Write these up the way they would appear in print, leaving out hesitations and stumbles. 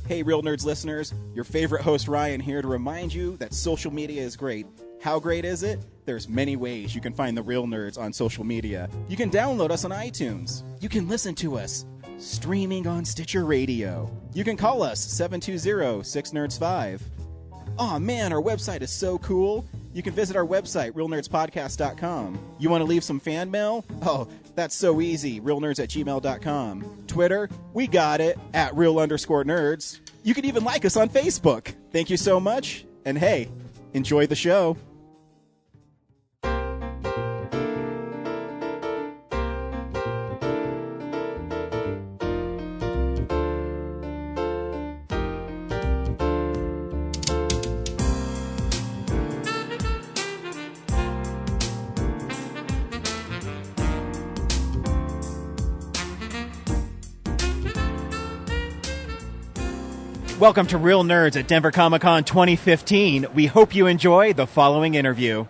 Hey, Real Nerds listeners, your favorite host Ryan here to remind you that social media is great. How great is it? There's many ways you can find the Real Nerds on social media. You can download us on iTunes. You can listen to us streaming on Stitcher Radio. You can call us 720-6nerds5. Aw man, our website is so cool. You can visit our website, realnerdspodcast.com. You want to leave some fan mail? Oh, that's so easy, realnerds@gmail.com. Twitter, we got it, @real_nerds. You can even like us on Facebook. Thank you so much, and hey, enjoy the show. Welcome to Real Nerds at Denver Comic-Con 2015. We hope you enjoy the following interview.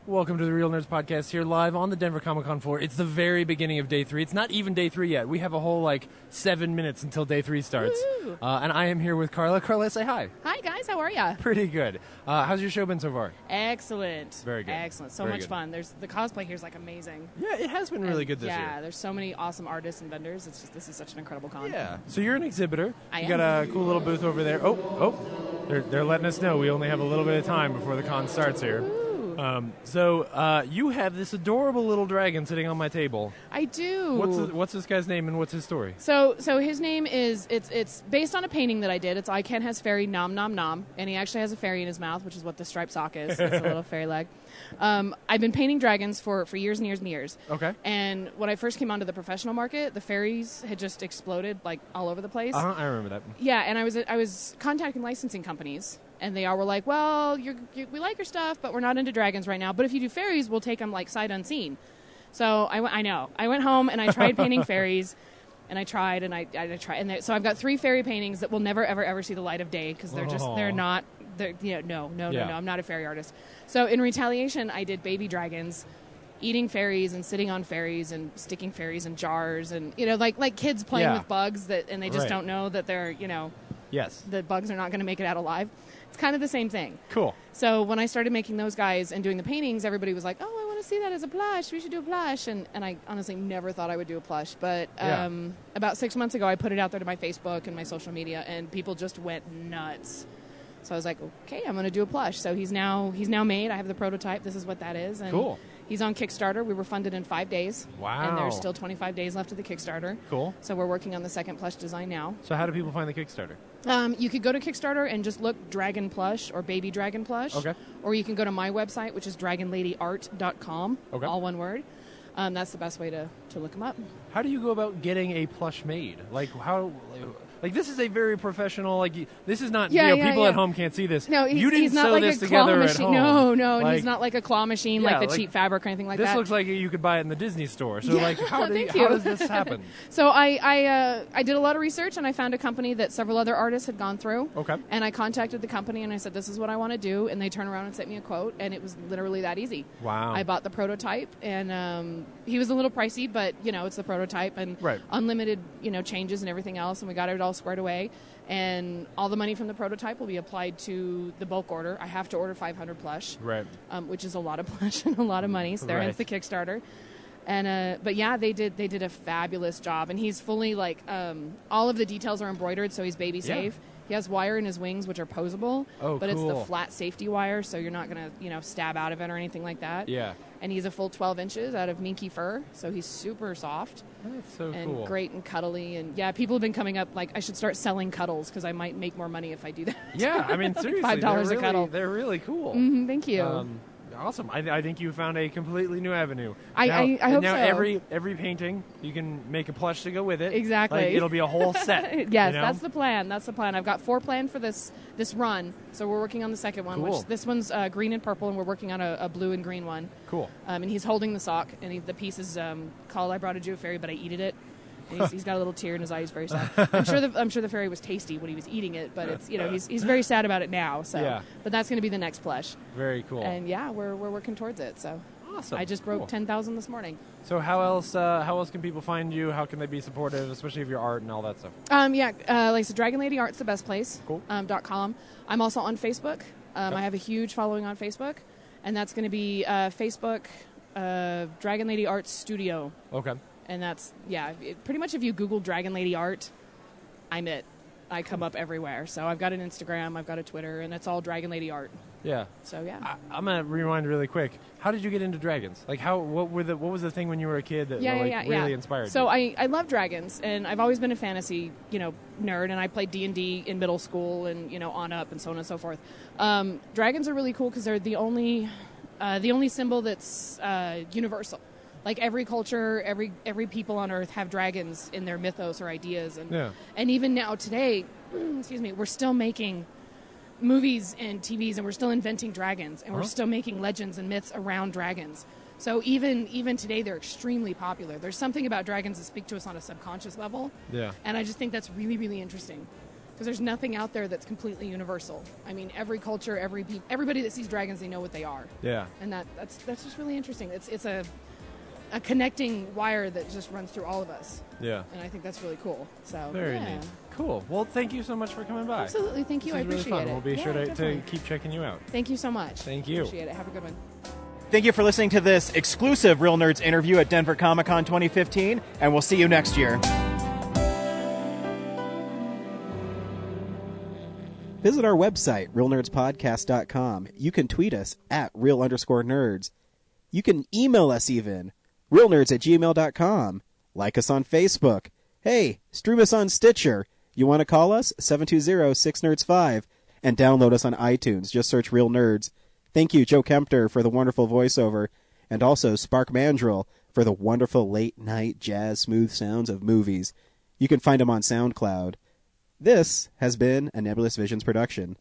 Welcome to the Real Nerds Podcast here live on the Denver Comic-Con floor. It's the very beginning of day 3. It's not even day 3 yet. We have a whole, 7 minutes until day 3 starts. And I am here with Carla. Carla, say hi. Hi, guys. How are ya? Pretty good. How's your show been so far? Excellent. Very good. Excellent. So much fun. The cosplay here is, amazing. Yeah, it has been really good this year. Yeah, there's so many awesome artists and vendors. This is such an incredible con. Yeah. So you're an exhibitor. I You am. got a cool little booth over there. They're letting us know we only have a little bit of time before the con starts here. So you have this adorable little dragon sitting on my table. I do. What's this guy's name and what's his story? So his name is it's based on a painting that I did. It's I Ken has fairy nom nom nom, and he actually has a fairy in his mouth, which is what the striped sock is. It's a little fairy leg. I've been painting dragons for years and years and years. Okay. And when I first came onto the professional market, the fairies had just exploded all over the place. I remember that. Yeah, and I was contacting licensing companies. And they all were like, well, we like your stuff, but we're not into dragons right now. But if you do fairies, we'll take them sight unseen. So I know. I went home and I tried painting fairies, and I tried and I tried. And so I've got 3 fairy paintings that will never, ever, ever see the light of day because they're not. No. I'm not a fairy artist. So in retaliation, I did baby dragons, eating fairies and sitting on fairies and sticking fairies in jars and like kids playing with bugs and they just don't know that they're Yes. the bugs are not going to make it out alive. It's kind of the same thing. Cool. So when I started making those guys and doing the paintings, everybody was like, oh, I want to see that as a plush. We should do a plush. And I honestly never thought I would do a plush. But about 6 months ago, I put it out there to my Facebook and my social media, and people just went nuts. So I was like, okay, I'm going to do a plush. So he's now made. I have the prototype. This is what that is. And cool. He's on Kickstarter. We were funded in 5 days. Wow. And there's still 25 days left of the Kickstarter. Cool. So we're working on the second plush design now. So how do people find the Kickstarter? You could go to Kickstarter and just look Dragon Plush or Baby Dragon Plush. Okay. Or you can go to my website, which is dragonladyart.com. Okay. All one word. That's the best way to look them up. How do you go about getting a plush made? This is a very professional. This is not. People at home can't see this. No, you didn't he's not sew like this a claw together machine. at home. No, and he's not like a claw machine, like the cheap fabric or anything like this that. This looks like you could buy it in the Disney store. So, how does this happen? So I did a lot of research, and I found a company that several other artists had gone through. Okay. And I contacted the company, and I said, this is what I want to do, and they turned around and sent me a quote, and it was literally that easy. Wow. I bought the prototype, and he was a little pricey, but it's the prototype and unlimited changes and everything else, and we got it all squared away. And all the money from the prototype will be applied to the bulk order. I have to order 500 plush, which is a lot of plush and a lot of money. So there ends the Kickstarter. And but yeah, they did a fabulous job. And he's fully all of the details are embroidered, so he's baby safe. He has wire in his wings, which are posable, but it's the flat safety wire, so you're not going to stab out of it or anything like that. Yeah. And he's a full 12 inches out of minky fur, so he's super soft. That's so and cool. Great and cuddly. And yeah, people have been coming up I should start selling cuddles because I might make more money if I do that. Yeah, I mean, seriously. $5 a cuddle. They're really cool. Mm-hmm, thank you. Awesome. I think you found a completely new avenue. I hope now so. every painting, you can make a plush to go with it. Exactly. It'll be a whole set. Yes, that's the plan. That's the plan. I've got 4 planned for this run, so we're working on the second one. Cool. Which this one's green and purple, and we're working on a blue and green one. Cool. And he's holding the sock, and the piece is called "I Brought a Jew a Fairy, but I Eated It." And he's got a little tear in his eye. He's very sad. I'm sure the fairy was tasty when he was eating it, but it's he's very sad about it now. So, but that's going to be the next plush. Very cool. And yeah, we're working towards it. So Awesome. I just broke Cool. 10,000 this morning. So how else can people find you? How can they be supportive, especially of your art and all that stuff? Like I said, Dragonlady Art's the best place. Cool. .com. I'm also on Facebook. I have a huge following on Facebook, and that's going to be Facebook Dragonlady Art Studio. Okay. And that's, pretty much if you Google Dragonlady Art, I'm it. I come up everywhere. So I've got an Instagram, I've got a Twitter, and it's all Dragonlady Art. Yeah. So, yeah. I'm going to rewind really quick. How did you get into dragons? Like, what was the thing when you were a kid that really inspired so you? I love dragons, and I've always been a fantasy, nerd, and I played D&D in middle school and, on up and so on and so forth. Dragons are really cool because they're the only symbol that's universal. Like every culture, every people on Earth have dragons in their mythos or ideas, and even now today, excuse me, we're still making movies and TVs, and we're still inventing dragons, and we're still making legends and myths around dragons. So even today, they're extremely popular. There's something about dragons that speak to us on a subconscious level, and I just think that's really, really interesting. Because there's nothing out there that's completely universal. I mean, every culture, everybody that sees dragons, they know what they are. Yeah, and that's just really interesting. It's a connecting wire that just runs through all of us. Yeah. And I think that's really cool. So very neat. Cool. Well, thank you so much for coming by. Absolutely. Thank you. I appreciate really fun. it. We'll be sure to keep checking you out. Thank you so much. Thank you. Appreciate it. Have a good one. Thank you for listening to this exclusive Real Nerds interview at Denver Comic-Con 2015, and we'll see you next year. Visit our website, realnerdspodcast.com. You can tweet us at real_nerds. You can email us even, realnerds@gmail.com. Like us on Facebook. Hey, stream us on Stitcher. You want to call us? 720-6nerds5. And download us on iTunes. Just search Real Nerds. Thank you, Joe Kempter, for the wonderful voiceover. And also Spark Mandrill for the wonderful late-night jazz smooth sounds of movies. You can find them on SoundCloud. This has been a Nebulous Visions production.